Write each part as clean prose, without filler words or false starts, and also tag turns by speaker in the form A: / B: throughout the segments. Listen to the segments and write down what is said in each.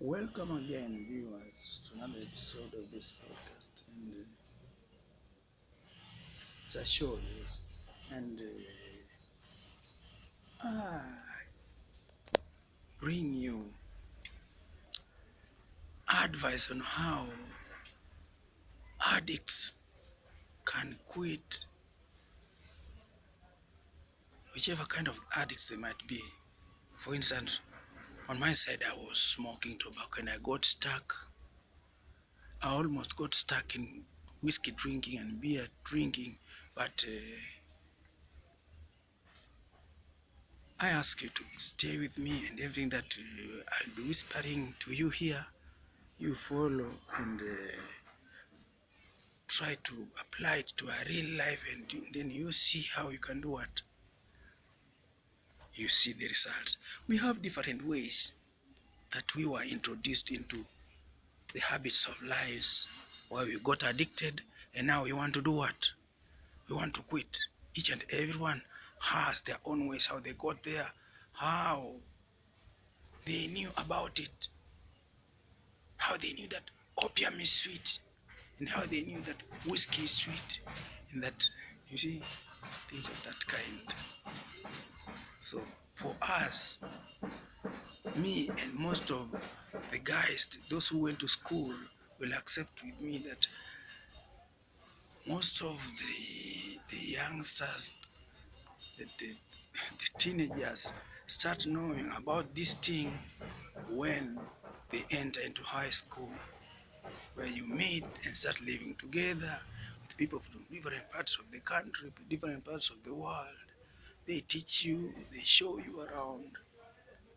A: Welcome again, viewers, to another episode of this podcast. And it's a show, yes. And I bring you advice on how addicts can quit whichever kind of addicts they might be. For instance, on my side, I was smoking tobacco and I got stuck. I almost got stuck in whiskey drinking and beer drinking, but I ask you to stay with me, and everything that I'll be whispering to you here, you follow and try to apply it to a real life, and then you see how you can do what? You see the results. We have different ways that we were introduced into the habits of lives where we got addicted, and now we want to do what? We want to quit. Each and everyone has their own ways, how they got there, how they knew about it, how they knew that opium is sweet, and how they knew that whiskey is sweet, and that, you see, things of that kind. So for us, me and most of the guys, those who went to school, will accept with me that most of the youngsters, the teenagers, start knowing about this thing when they enter into high school, where you meet and start living together with people from different parts of the country, different parts of the world. They teach you, they show you around,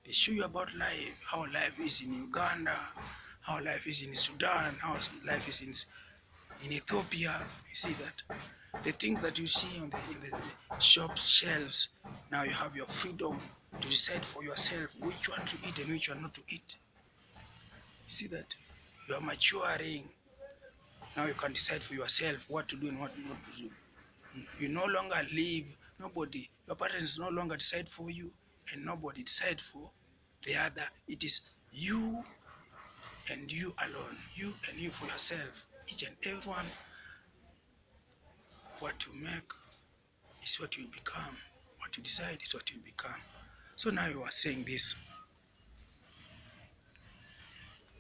A: they show you about life, how life is in Uganda, how life is in Sudan, how life is in Ethiopia. You see that? The things that you see on in the shop shelves, now you have your freedom to decide for yourself which one to eat and which one not to eat. You see that? You are maturing. Now you can decide for yourself what to do and what not to do. You no longer live, nobody, your parents no longer decide for you, and nobody decide for the other. It is you and you alone, you and you for yourself. Each and everyone, what you make is what you become. What you decide is what you become. So now you are saying this.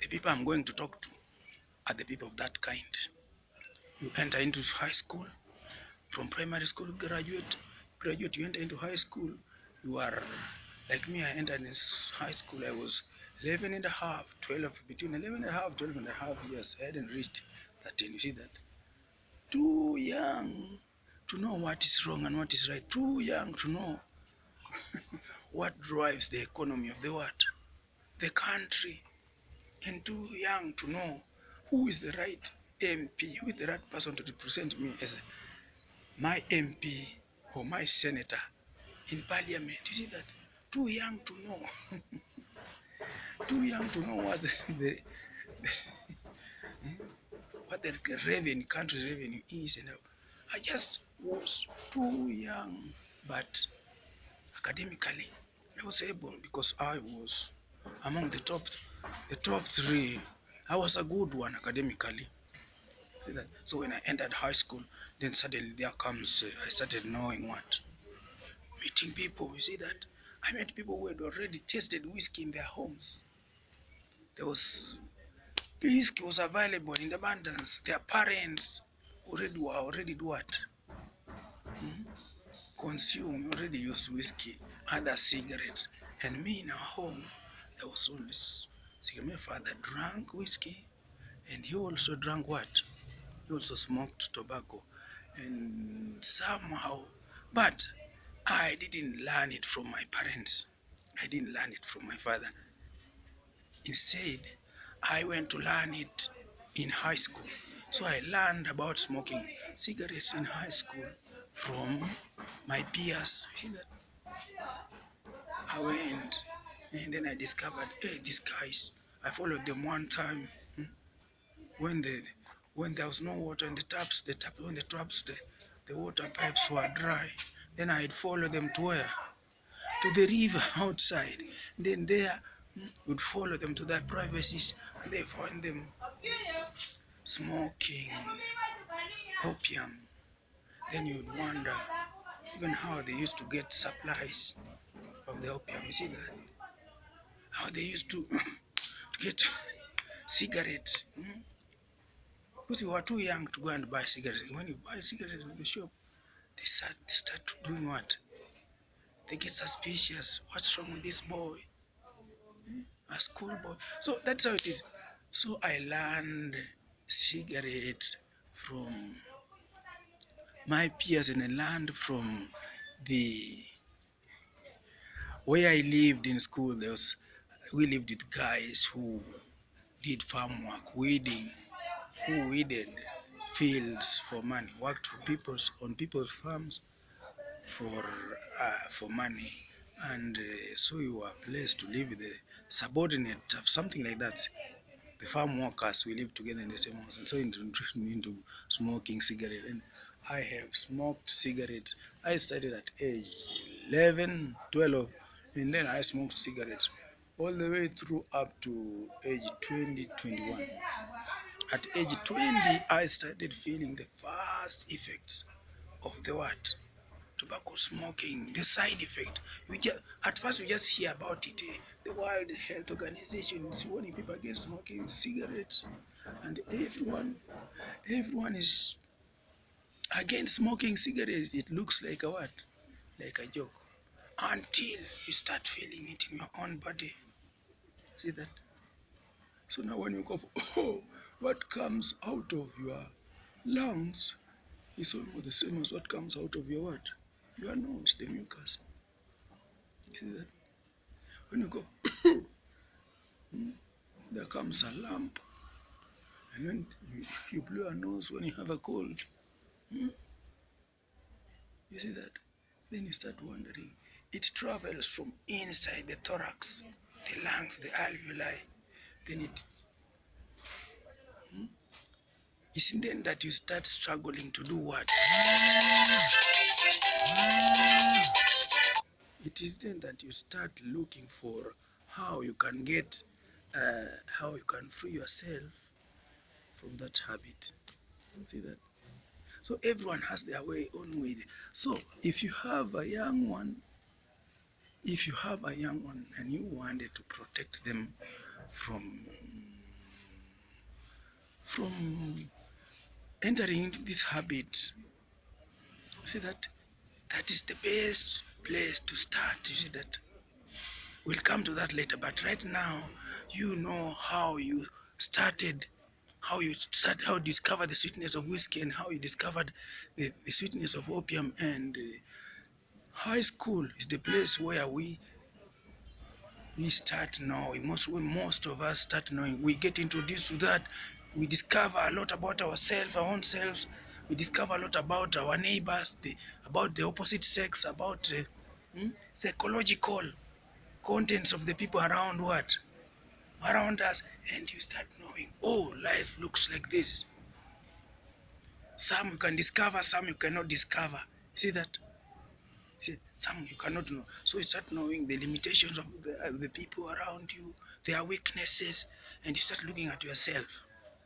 A: The people I'm going to talk to are the people of that kind. You enter into high school, from primary school, graduate, you enter into high school. You are like me. I entered in high school. I was 11 and a half, 12, between 11 and a half, 12 and a half years. I hadn't reached 13. You see that? Too young to know what is wrong and what is right. Too young to know what drives the economy of the world, the country, and too young to know who is the right MP, who is the right person to represent me as my MP or my senator in parliament. You see that? Too young to know. Too young to know what the revenue, country's revenue is. And I just was too young. But academically, I was able, because I was among the top three. I was a good one academically. See that? So when I entered high school, then suddenly there comes, I started knowing what? Meeting people. You see that? I met people who had already tasted whiskey in their homes. There was whiskey was available in abundance. Their parents already do what? Consume, already used whiskey, other cigarettes. And me in our home, there was only cigarette. My father drank whiskey, and he also drank what? He also smoked tobacco. And somehow, but I didn't learn it from my parents. I didn't learn it from my father. Instead, I went to learn it in high school. So I learned about smoking cigarettes in high school from my peers. I went and then I discovered, hey, these guys. I followed them one time when there was no water in the taps, the water pipes were dry. Then I'd follow them to where? To the river outside. Then there Would follow them to their privacies, and they find them smoking opium. Then you'd wonder even how they used to get supplies of the opium. You see that? How they used to get cigarettes. Because you were too young to go and buy cigarettes. When you buy cigarettes in the shop, they start doing what? They get suspicious. What's wrong with this boy? A schoolboy. So that's how it is. So I learned cigarettes from my peers, and I learned from the where I lived in school. We lived with guys who did farm work, who weeded fields for money, worked for people's farms for money, and so you were placed to live with the subordinate of something like that. The farm workers, we live together in the same house, and so introduced me into smoking cigarette. And I have smoked cigarettes. I started at age 11, 12, and then I smoked cigarettes all the way through up to age 20, 21. At age 20, I started feeling the first effects of the what? Tobacco smoking, the side effect. At first we just hear about it. The World Health Organization is warning people against smoking cigarettes, and everyone is against smoking cigarettes. It looks like a what? Like a joke. Until you start feeling it in your own body. See that? So now when you go, oh, what comes out of your lungs is almost the same as what comes out of your what? Your nose, the mucus. See that? When you go, there comes a lump, and when you blow your nose when you have a cold, you see that? Then you start wondering. It travels from inside the thorax, the lungs, the alveoli. Then it's then that you start struggling to do what? It is then that you start looking for how you can how you can free yourself from that habit. See that? So everyone has their own way. So if you have a young one and you wanted to protect them from from entering into this habit, see that is the best place to start. You see that? We'll come to that later, but right now, you know how you discovered the sweetness of whiskey, and how you discovered the sweetness of opium. And high school is the place where we start knowing. Most of us start knowing. We get introduced to that. We discover a lot about ourselves, our own selves. We discover a lot about our neighbors, about the opposite sex, about psychological contents of the people around us, and you start knowing, oh, life looks like this. Some you can discover, some you cannot discover. See that? See, some you cannot know. So you start knowing the limitations of the people around you, their weaknesses, and you start looking at yourself.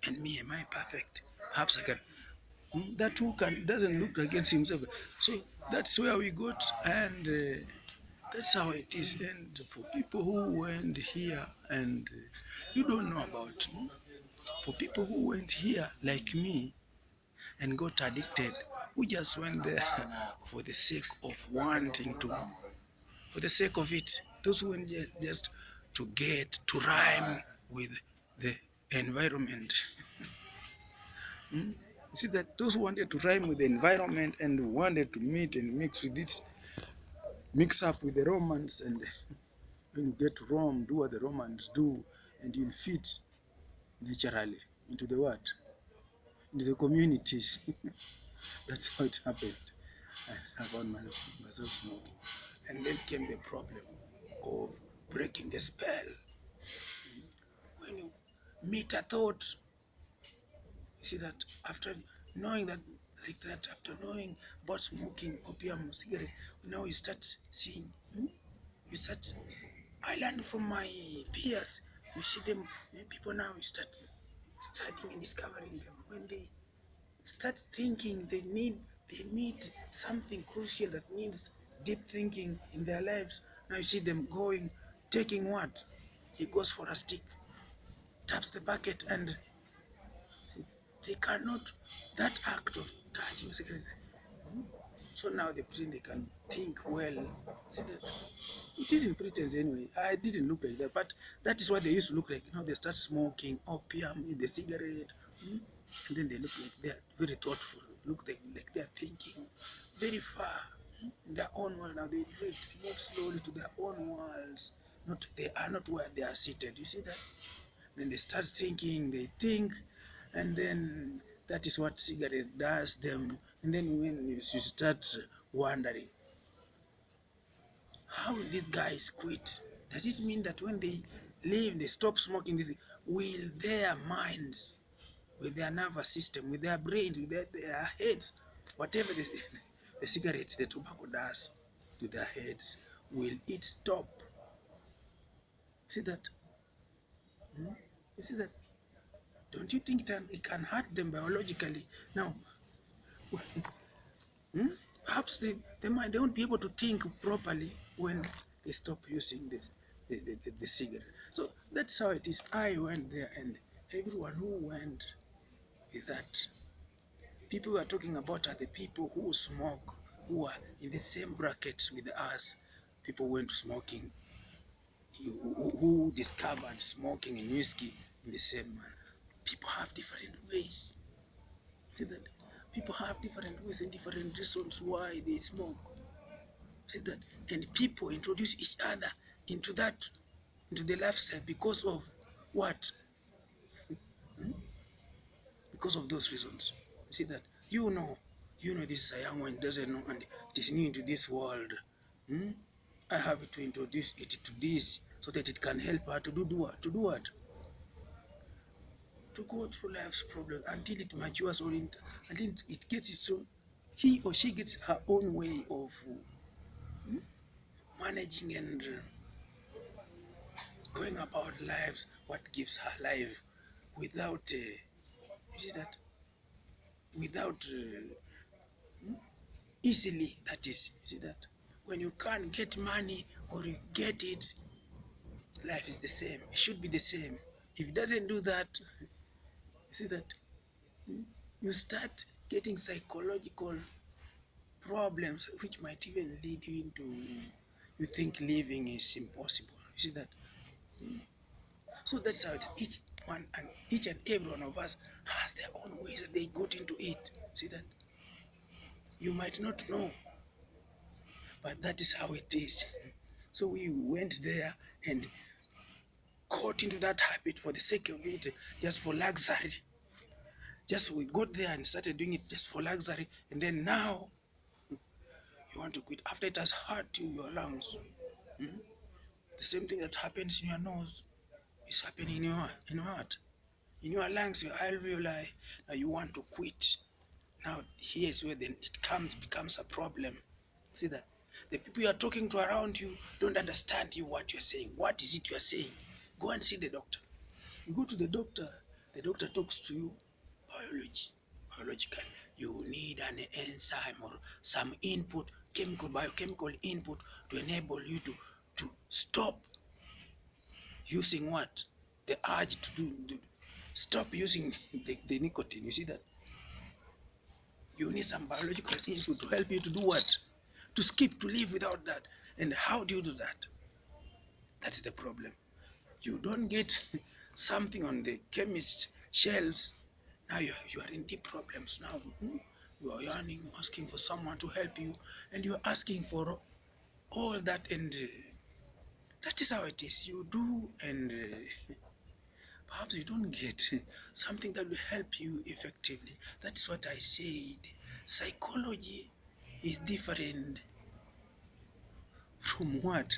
A: And me, am I perfect? Perhaps I can. That who can doesn't look against himself. So that's where we got, and that's how it is. And for people who went here and you don't know about, for people who went here like me and got addicted, who just went there for the sake of wanting to, for the sake of it. Those who went just to get to rhyme with the environment. You see that those who wanted to rhyme with the environment and wanted to meet and mix with this, mix up with the Romans, and when you get to Rome, do what the Romans do, and you'll fit naturally into the what? Into the communities. That's how it happened. I found myself smoking. And then came the problem of breaking the spell. When you meet a thought, you see that after knowing that, like that, after knowing about smoking, opium, cigarette, now you start seeing, you start I learned from my peers. You see them, people now start studying and discovering them. When they start thinking, they need something crucial that needs deep thinking in their lives. Now you see them going, taking what? He goes for a stick, taps the bucket, and see, they cannot, that act of touching cigarette. So now they pretend they can think well. See that it is in pretense anyway. I didn't look like that, but that is what they used to look like. You know, they start smoking opium in the cigarette, and then they look like they're very thoughtful. Look like they're thinking very far in their own world. Now they move slowly to their own worlds. Not they are not where they are seated. You see that? Then they start thinking. They think, and then that is what cigarette does them. And then when you start wondering, how will these guys quit? Does it mean that when they leave, they stop smoking this? Will their minds, with their nervous system, with their brains, with their heads, whatever the cigarettes, the tobacco does to their heads, will it stop? See that? Hmm? You see that? Don't you think it can hurt them biologically? Now, hmm? Perhaps they won't be able to think properly when they stop using the cigarette. So that's how it is. I went there, and everyone who went with that, people we are talking about are the people who smoke, who are in the same brackets with us. People went to smoking, who discovered smoking and whiskey in the same manner. People have different ways. See that? People have different ways and different reasons why they smoke. See that? And people introduce each other into into the lifestyle because of what? Hmm? Because of those reasons. See that? You know this is a young one doesn't know and it is new into this world. Hmm? I have to introduce it to this so that it can help her to do what? To do what? To go through life's problems until it matures or until it gets its own, he or she gets her own way of managing and going about lives, what gives her life without, you see that, without easily, that is, you see that. When you can't get money or you get it, life is the same. It should be the same. If it doesn't do that, you see that, you start getting psychological problems which might even lead you into, you think living is impossible. You see that? So that's how each and every one of us has their own ways that they got into it. See that? You might not know, but that is how it is. So we went there and got into that habit for the sake of it, just for luxury. Just we got there and started doing it just for luxury, and then now you want to quit after it has hurt you, your lungs. Hmm? The same thing that happens in your nose is happening in your heart, in your lungs, your alveoli. Now you want to quit. Now here's where then it becomes a problem. See that? The people you are talking to around you don't understand you what you're saying. What is it you're saying? Go and see the doctor. You go to the doctor talks to you biological. You need an enzyme or some input, biochemical input to enable you to stop using what? The urge to stop using the nicotine. You see that? You need some biological input to help you to do what? To skip, to live without that. And how do you do that? That's the problem. You don't get something on the chemist shelves. Now you are in deep problems now. You are yearning, asking for someone to help you, and you are asking for all that, and that is how it is. You do, and perhaps you don't get something that will help you effectively. That's what I said. Psychology is different from what?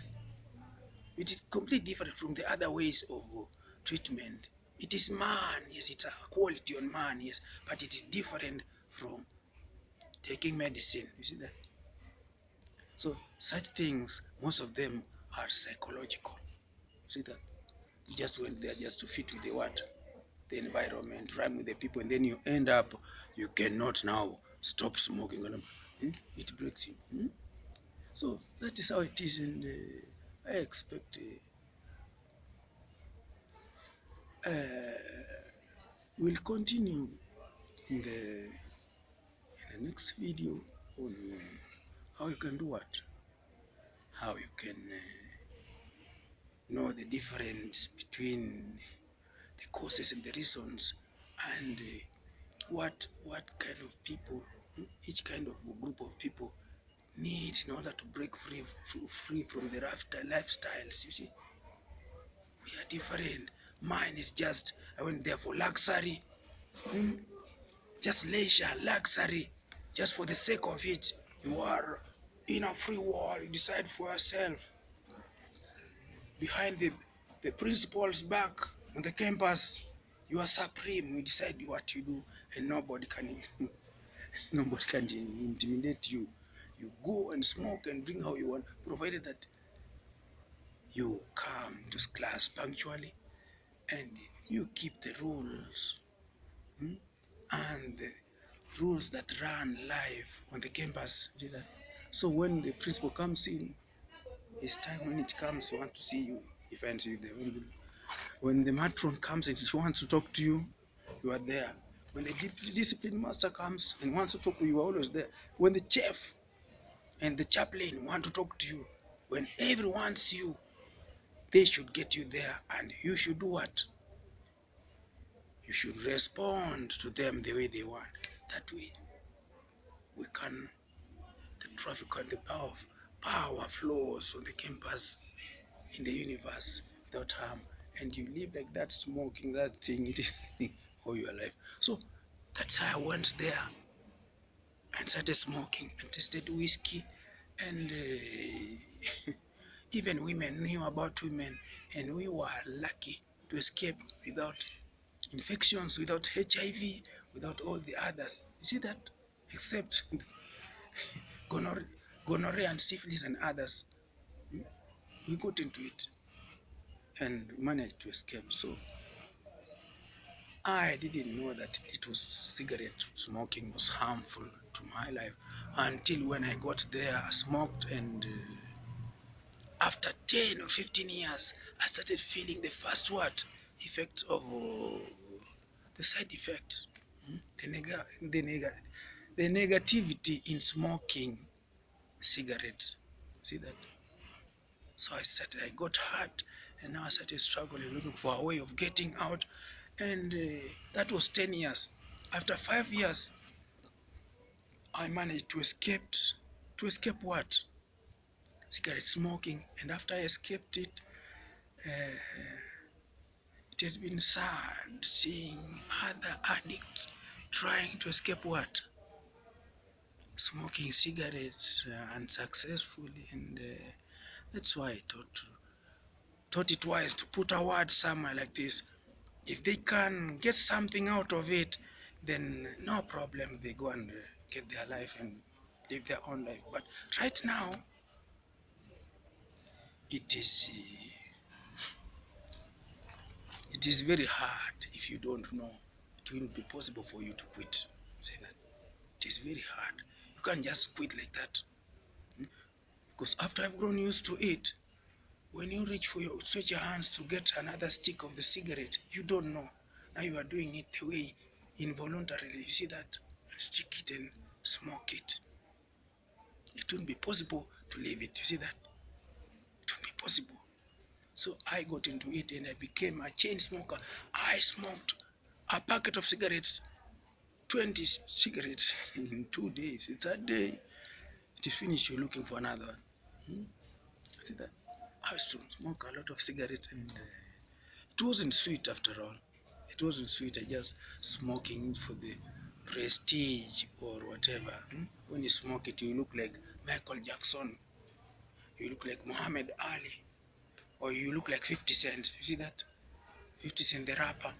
A: It is completely different from the other ways of treatment. It is man, yes, it's a quality on man, yes, but it is different from taking medicine. You see that? So such things, most of them are psychological. See that? You just went there just to fit with the what? The environment, rhyme with the people, and then you end up, you cannot now stop smoking. It breaks you. So that is how it is, and I expect we'll continue in the next video on how you can do what? How you can know the difference between the causes and the reasons, and what kind of people each kind of group of people need in order to break free from the rough lifestyles. You see, we are different. Mine is just, I went there for luxury, just leisure, luxury, just for the sake of it. You are in a free world. You decide for yourself. Behind the principal's back on the campus, you are supreme. You decide what you do, and nobody can nobody can intimidate you. You go and smoke and drink how you want, provided that you come to class punctually and you keep the rules, and the rules that run live on the campus. So when the principal comes in, it's time when it comes, he wants to see you, he finds you there. When the matron comes and she wants to talk to you, you are there. When the discipline master comes and wants to talk to you, you are always there. When the chef and the chaplain want to talk to you, when everyone sees you, they should get you there, and you should do what? You should respond to them the way they want. That way, we can, the traffic and the power flows on the campus, in the universe, without harm. And you live like that, smoking that thing, it is all your life. So that's how I went there and started smoking and tasted whiskey, and even women knew about women, and we were lucky to escape without infections, without HIV, without all the others. You see that? Except gonorrhea and syphilis and others. We got into it and managed to escape. So I didn't know that it was cigarette smoking was harmful to my life until when I got there, I smoked, and after 10 or 15 years, I started feeling the first what? Effects of the side effects, the negativity in smoking cigarettes. See that? So I got hurt, and now I started struggling, looking for a way of getting out, and that was 10 years. After 5 years, I managed to escape. To escape what? Cigarette smoking. And after I escaped it, uh, it has been sad seeing other addicts trying to escape what? Smoking cigarettes unsuccessfully, and that's why I thought it wise to put a word somewhere like this. If they can get something out of it, then no problem. They go and get their life and live their own life. But right now, it is very hard. If you don't know, it will be possible for you to quit. Say that it is very hard. You can't just quit like that, because after I've grown used to it, when you reach for your stretch your hands to get another stick of the cigarette, you don't know. Now you are doing it the way involuntarily. You see that? Stick it and smoke it. It wouldn't be possible to leave it. You see that? It wouldn't be possible. So I got into it and I became a chain smoker. I smoked a packet of cigarettes, 20 cigarettes in 2 days. The third day, it is finished, you're looking for another one. See that? I used to smoke a lot of cigarettes, and it wasn't sweet after all. It wasn't sweet. I just smoking for the prestige or whatever. When you smoke it, you look like Michael Jackson. You look like Muhammad Ali. Or you look like 50 Cent. You see that? 50 Cent, the rapper.